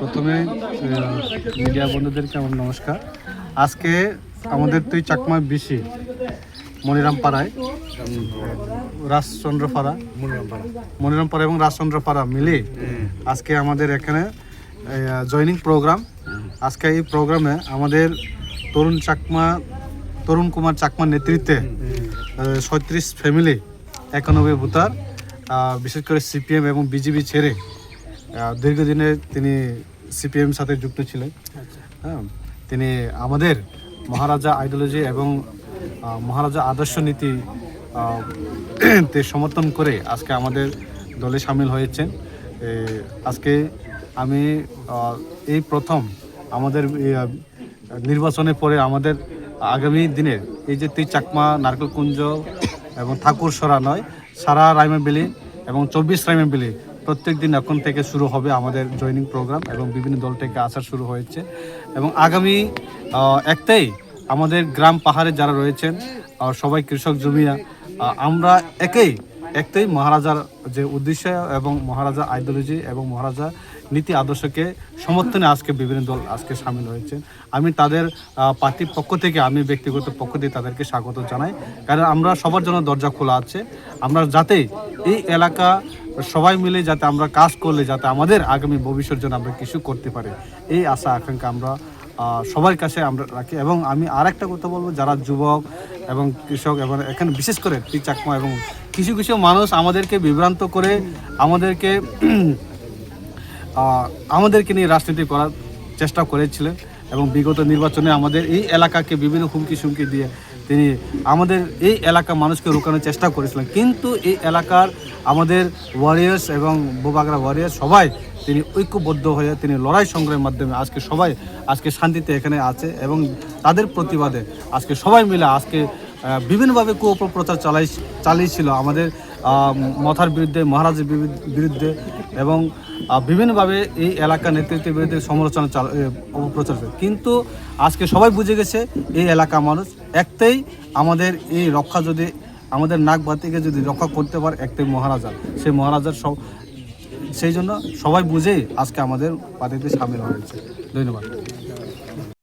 প্রথমে মিডিয়া বন্ধুদেরকে আমার নমস্কার। আজকে আমাদের তুই চাকমা বিশি মনিরামপাড়ায় রাজচন্দ্রপাড়া মনিরামপাড়া এবং রাজচন্দ্রপাড়া মিলে আজকে আমাদের এখানে জয়নিং প্রোগ্রাম। আজকে এই প্রোগ্রামে আমাদের তরুণ কুমার চাকমার নেতৃত্বে ৩৭ ফ্যামিলি 91 ভোটার, বিশেষ করে সিপিএম এবং বিজেপি ছেড়ে দীর্ঘদিনে তিনি সিপিএম সাথে যুক্ত ছিলেন। হ্যাঁ, তিনি আমাদের মহারাজা আইডিওলজি এবং মহারাজা আদর্শ নীতি তে সমর্থন করে আজকে আমাদের দলে সামিল হয়েছেন। আজকে আমি এই প্রথম আমাদের নির্বাচনের পরে আমাদের আগামী দিনের এই যে তুই চাকমা নারকেলকুঞ্জ এবং ঠাকুরসরা নয়, সারা রাইমাবিলি এবং 24 রাইমাবিলি প্রত্যেক দিন এখন থেকে শুরু হবে আমাদের জয়নিং প্রোগ্রাম এবং বিভিন্ন দল থেকে আসা শুরু হয়েছে। এবং আগামী একটাই আমাদের গ্রাম পাহাড়ে যারা রয়েছেন সবাই কৃষক জমিয়া, আমরা একটাই মহারাজার যে উদ্দেশ্য এবং মহারাজা আইডিওলজি এবং মহারাজা নীতি আদর্শকে সমর্থনে আজকে বিভিন্ন দল আজকে সামিল হয়েছে। আমি তাদের পার্টির পক্ষ থেকে, আমি ব্যক্তিগত পক্ষ থেকে তাদেরকে স্বাগত জানাই, কারণ আমরা সবার জন্য দরজা খোলা আছে। আমরা যাতে এই এলাকা সবাই মিলে যাতে আমরা কাজ করলে যাতে আমাদের আগামী ভবিষ্যৎ জন্য আমরা কিছু করতে পারি, এই আশা আকাঙ্ক্ষা আমরা সবার কাছে আমরা রাখি। এবং আমি আর একটা কথা বলবো, যারা যুবক এবং কৃষক এবং এখানে বিশেষ করে তুই চাকমা এবং কিছু কিছু মানুষ আমাদেরকে বিভ্রান্ত করে আমাদেরকে নিয়ে রাজনীতি করার চেষ্টা করেছিলেন এবং বিগত নির্বাচনে আমাদের এই এলাকাকে বিভিন্ন হুমকি দিয়ে তিনি আমাদের এই এলাকার মানুষকে রোকানোর চেষ্টা করেছিলেন। কিন্তু এই এলাকার আমাদের ওয়ারিয়ার্স এবং বোবাগরা ওয়ারিয়ার্স সবাই তিনি ঐক্যবদ্ধ হয়ে তিনি লড়াই সংগ্রামের মাধ্যমে আজকে শান্তিতে এখানে আছে এবং তাদের প্রতিবাদে আজকে সবাই মিলে আজকে বিভিন্নভাবে কুঅপপ্রচার চালিয়েছিল আমাদের মথার বিরুদ্ধে, মহারাজের বিরুদ্ধে এবং বিভিন্নভাবে এই এলাকার নেতৃত্বের বিরুদ্ধে সমালোচনা অপপ্রচার। কিন্তু আজকে সবাই বুঝে গেছে এই এলাকার মানুষ একটাই আমাদের এই রক্ষা, যদি আমাদের নাক বাতিকে যদি রক্ষা করতে পারে একটাই মহারাজা, সেই মহারাজার সেই জন্য সবাই বুঝেই আজকে আমাদের পার্টিতে সামিল হয়েছে। ধন্যবাদ।